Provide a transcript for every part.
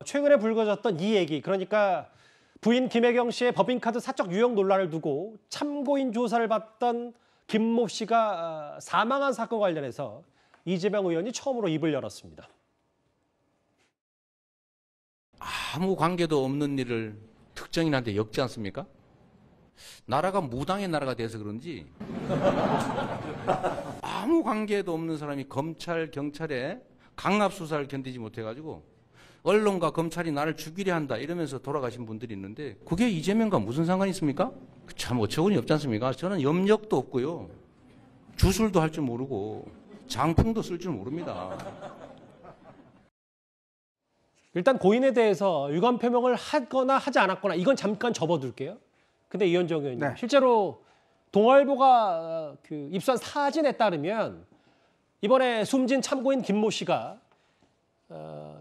최근에 불거졌던 이 얘기, 그러니까 부인 김혜경 씨의 법인카드 사적 유용 논란을 두고 참고인 조사를 받던 김모 씨가 사망한 사건 관련해서 이재명 의원이 처음으로 입을 열었습니다. 아무 관계도 없는 일을 특정인한테 엮지 않습니까? 나라가 무당의 나라가 돼서 그런지 아무 관계도 없는 사람이 검찰, 경찰에 강압 수사를 견디지 못해가지고 언론과 검찰이 나를 죽이려 한다 이러면서 돌아가신 분들이 있는데 그게 이재명과 무슨 상관이 있습니까? 참 어처구니 없지 않습니까? 저는 염력도 없고요. 주술도 할 줄 모르고 장풍도 쓸 줄 모릅니다. 일단 고인에 대해서 유감 표명을 하거나 하지 않았거나 이건 잠깐 접어둘게요. 근데 이현정 의원님, 네. 실제로 동아일보가 입수한 사진에 따르면 이번에 숨진 참고인 김모 씨가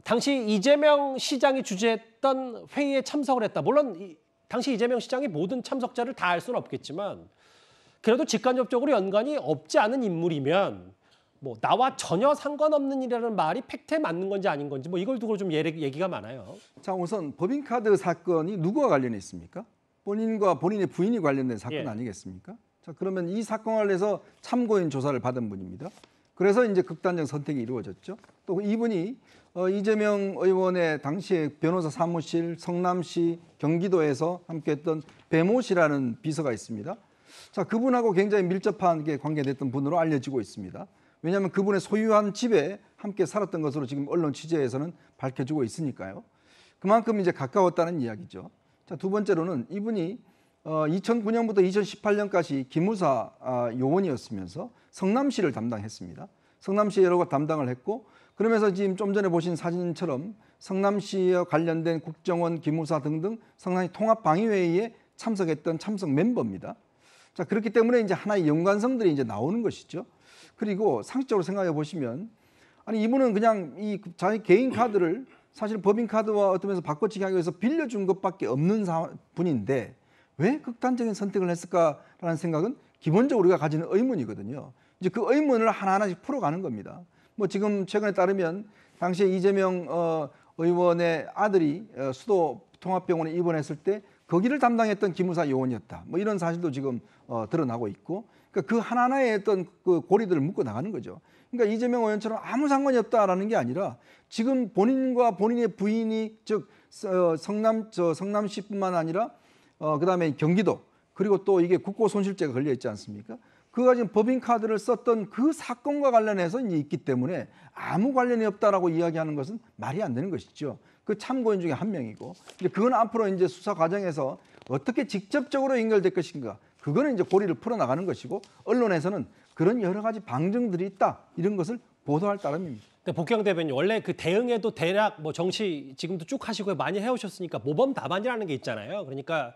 당시 이재명 시장이 주재했던 회의에 참석을 했다. 물론 당시 이재명 시장이 모든 참석자를 다 알 수는 없겠지만 그래도 직간접적으로 연관이 없지 않은 인물이면 뭐 나와 전혀 상관없는 일이라는 말이 팩트에 맞는 건지 아닌 건지 뭐 이걸 두고 좀 얘기가 많아요. 자, 우선 법인카드 사건이 누구와 관련이 있습니까? 본인과 본인의 부인이 관련된 사건 예. 아니겠습니까? 자, 그러면 이 사건 관련해서 참고인 조사를 받은 분입니다. 그래서 이제 극단적 선택이 이루어졌죠. 또 이분이 이재명 의원의 당시에 변호사 사무실, 성남시, 경기도에서 함께했던 배모 씨라는 비서가 있습니다. 자, 그분하고 굉장히 밀접하게 관계됐던 분으로 알려지고 있습니다. 왜냐하면 그분의 소유한 집에 함께 살았던 것으로 지금 언론 취재에서는 밝혀지고 있으니까요. 그만큼 이제 가까웠다는 이야기죠. 자, 두 번째로는 이분이 2009년부터 2018년까지 기무사 요원이었으면서 성남시를 담당했습니다. 성남시에 여러 거 담당을 했고 그러면서 지금 좀 전에 보신 사진처럼 성남시와 관련된 국정원, 기무사 등등 성남시 통합방위회의에 참석했던 참석 멤버입니다. 자, 그렇기 때문에 이제 하나의 연관성들이 이제 나오는 것이죠. 그리고 상식적으로 생각해 보시면 아니 이분은 그냥 이 자기 개인 카드를 사실 법인 카드와 어떤 면에서 바꿔치기 하기 위해서 빌려준 것밖에 없는 분인데 왜 극단적인 선택을 했을까라는 생각은 기본적으로 우리가 가지는 의문이거든요. 이제 그 의문을 하나하나씩 풀어가는 겁니다. 뭐 지금 최근에 따르면 당시에 이재명 의원의 아들이 수도 통합병원에 입원했을 때 거기를 담당했던 기무사 요원이었다. 뭐 이런 사실도 지금 드러나고 있고, 그러니까 그 하나하나의 어떤 그 고리들을 묶어 나가는 거죠. 그러니까 이재명 의원처럼 아무 상관이 없다라는 게 아니라 지금 본인과 본인의 부인이 즉 성남시뿐만 아니라 그다음에 경기도 그리고 또 이게 국고손실죄가 걸려 있지 않습니까? 그가 지금 법인카드를 썼던 그 사건과 관련해서 이제 있기 때문에 아무 관련이 없다라고 이야기하는 것은 말이 안 되는 것이죠. 그 참고인 중에 한 명이고, 이제 그건 앞으로 이제 수사 과정에서 어떻게 직접적으로 연결될 것인가, 그거는 이제 고리를 풀어 나가는 것이고, 언론에서는 그런 여러 가지 방증들이 있다 이런 것을 보도할 따름입니다. 복경 대변인, 원래 그 대응에도 대략 뭐 정치 지금도 쭉 하시고 많이 해오셨으니까 모범 답안이라는 게 있잖아요. 그러니까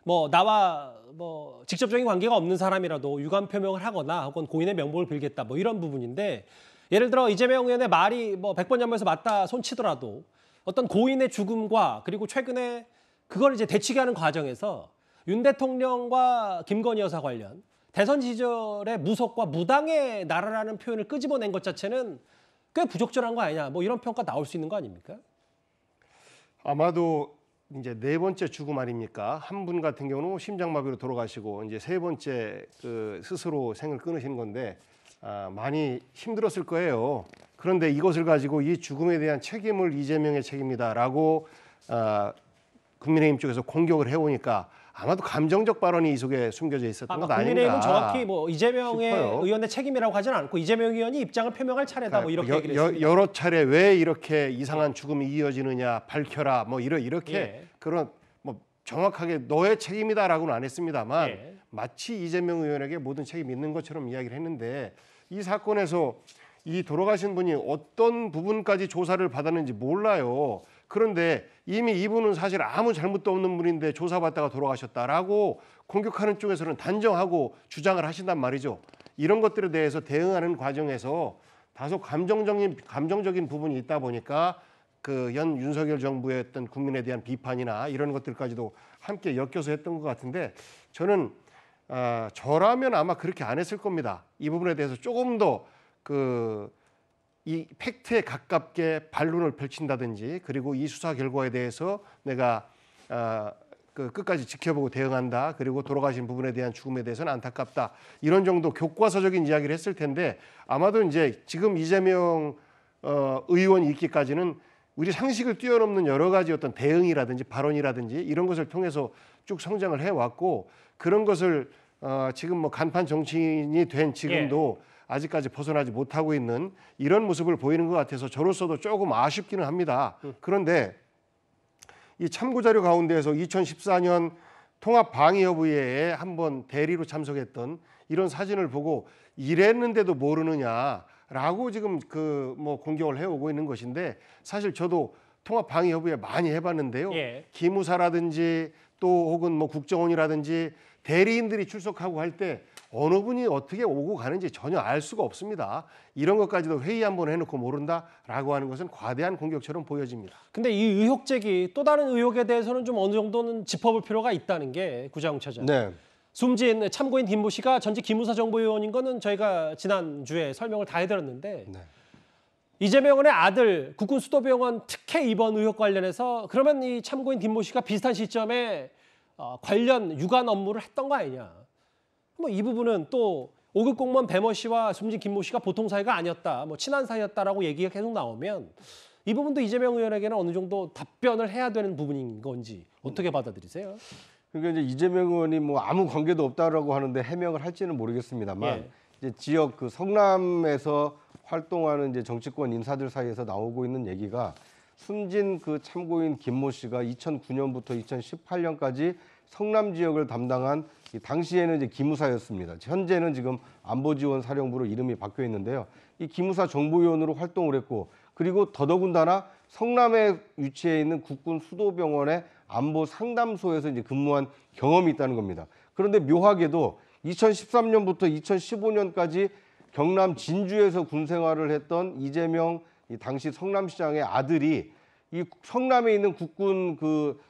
뭐 나와 뭐 직접적인 관계가 없는 사람이라도 유감 표명을 하거나 혹은 고인의 명복을 빌겠다 뭐 이런 부분인데, 예를 들어 이재명 의원의 말이 뭐 100번 연면서 맞다 손치더라도 어떤 고인의 죽음과 그리고 최근에 그걸 이제 대치게 하는 과정에서 윤 대통령과 김건희 여사 관련 대선 시절의 무속과 무당의 나라라는 표현을 끄집어낸 것 자체는 꽤 부적절한 거 아니냐, 뭐 이런 평가 나올 수 있는 거 아닙니까? 아마도 이제 네 번째 죽음 아닙니까? 한 분 같은 경우는 심장마비로 돌아가시고 이제 세 번째 그 스스로 생을 끊으시는 건데 많이 힘들었을 거예요. 그런데 이것을 가지고 이 죽음에 대한 책임을 이재명의 책임이다라고 국민의힘 쪽에서 공격을 해오니까 아마도 감정적 발언이 이 속에 숨겨져 있었던 것 아닌가. 국민의힘은 정확히 뭐 이재명의 싶어요. 의원의 책임이라고 하지는 않고 이재명 의원이 입장을 표명할 차례다 뭐 이렇게 얘기를 했습니다. 여러 차례 왜 이렇게 이상한 죽음이 이어지느냐 밝혀라 뭐 이렇게 예. 그런 뭐 정확하게 너의 책임이다라고는 안 했습니다만 예. 마치 이재명 의원에게 모든 책임이 있는 것처럼 이야기를 했는데, 이 사건에서 이 돌아가신 분이 어떤 부분까지 조사를 받았는지 몰라요. 그런데 이미 이분은 사실 아무 잘못도 없는 분인데 조사받다가 돌아가셨다라고 공격하는 쪽에서는 단정하고 주장을 하신단 말이죠. 이런 것들에 대해서 대응하는 과정에서 다소 감정적인 부분이 있다 보니까 그 윤석열 정부의 어떤 국민에 대한 비판이나 이런 것들까지도 함께 엮여서 했던 것 같은데, 저는 저라면 아마 그렇게 안 했을 겁니다. 이 부분에 대해서 조금 더 이 팩트에 가깝게 반론을 펼친다든지 그리고 이 수사 결과에 대해서 내가 끝까지 지켜보고 대응한다. 그리고 돌아가신 부분에 대한 죽음에 대해서는 안타깝다. 이런 정도 교과서적인 이야기를 했을 텐데 아마도 이제 지금 이재명 의원이 있기까지는 우리 상식을 뛰어넘는 여러 가지 어떤 대응이라든지 발언이라든지 이런 것을 통해서 쭉 성장을 해왔고 그런 것을 지금 뭐 간판 정치인이 된 지금도 아직까지 벗어나지 못하고 있는 이런 모습을 보이는 것 같아서 저로서도 조금 아쉽기는 합니다. 그런데 이 참고 자료 가운데에서 2014년 통합방위협의회에 한번 대리로 참석했던 이런 사진을 보고 이랬는데도 모르느냐라고 지금 뭐 공격을 해오고 있는 것인데 사실 저도 통합방위협의회 많이 해봤는데요. 기무사라든지 또 혹은 뭐 국정원이라든지 대리인들이 출석하고 할 때 어느 분이 어떻게 오고 가는지 전혀 알 수가 없습니다. 이런 것까지도 회의 한번 해놓고 모른다라고 하는 것은 과대한 공격처럼 보여집니다. 근데 이 의혹 제기 또 다른 의혹에 대해서는 좀 어느 정도는 짚어볼 필요가 있다는 게 구자웅 차장. 네. 숨진 참고인 김모 씨가 전직 기무사 정보요원인 거는 저희가 지난주에 설명을 다 해드렸는데 네. 이재명 의원의 아들 국군 수도병원 특혜 입원 의혹 관련해서 그러면 이 참고인 김모 씨가 비슷한 시점에 관련 유관 업무를 했던 거 아니냐. 뭐 이 부분은 또 5급 공무원 배모 씨와 숨진 김모 씨가 보통 사이가 아니었다. 뭐 친한 사이였다라고 얘기가 계속 나오면 이 부분도 이재명 의원에게는 어느 정도 답변을 해야 되는 부분인 건지 어떻게 받아들이세요? 그러니까 이제 이재명 의원이 뭐 아무 관계도 없다라고 하는데 해명을 할지는 모르겠습니다만 이제 지역 그 성남에서 활동하는 이제 정치권 인사들 사이에서 나오고 있는 얘기가 숨진 그 참고인 김모 씨가 2009년부터 2018년까지 성남 지역을 담당한 당시에는 이제 기무사였습니다. 현재는 지금 안보지원사령부로 이름이 바뀌어 있는데요. 이 기무사 정보위원으로 활동을 했고 그리고 더더군다나 성남에 위치해 있는 국군 수도병원의 안보 상담소에서 이제 근무한 경험이 있다는 겁니다. 그런데 묘하게도 2013년부터 2015년까지 경남 진주에서 군 생활을 했던 이재명 이 당시 성남시장의 아들이 이 성남에 있는 국군 그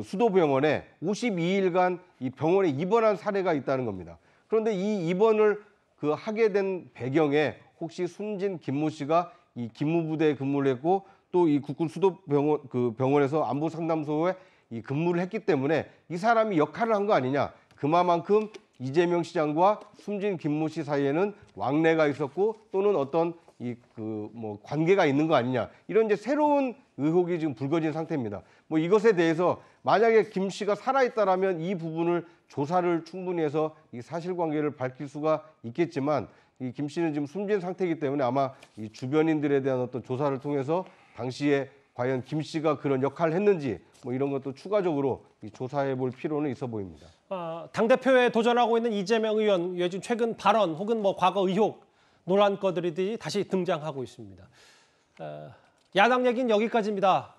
수도병원에 52일간 이 병원에 입원한 사례가 있다는 겁니다. 그런데 이 입원을 하게 된 배경에 혹시 숨진 김모 씨가 이 기무부대에 근무를 했고 또 이 국군 수도병원 병원에서 안보 상담소에 이 근무를 했기 때문에 이 사람이 역할을 한 거 아니냐. 그만큼 이재명 시장과 숨진 김모 씨 사이에는 왕래가 있었고 또는 어떤 뭐 관계가 있는 거 아니냐. 이런 이제 새로운 의혹이 지금 불거진 상태입니다. 뭐 이것에 대해서 만약에 김 씨가 살아있다라면 이 부분을 조사를 충분히 해서 이 사실관계를 밝힐 수가 있겠지만 이 김 씨는 지금 숨진 상태이기 때문에 아마 이 주변인들에 대한 어떤 조사를 통해서 당시에 과연 김 씨가 그런 역할을 했는지 뭐 이런 것도 추가적으로 조사해 볼 필요는 있어 보입니다. 당대표에 도전하고 있는 이재명 의원 요즘 최근 발언 혹은 뭐 과거 의혹 논란거들이 다시 등장하고 있습니다. 야당 얘기는 여기까지입니다.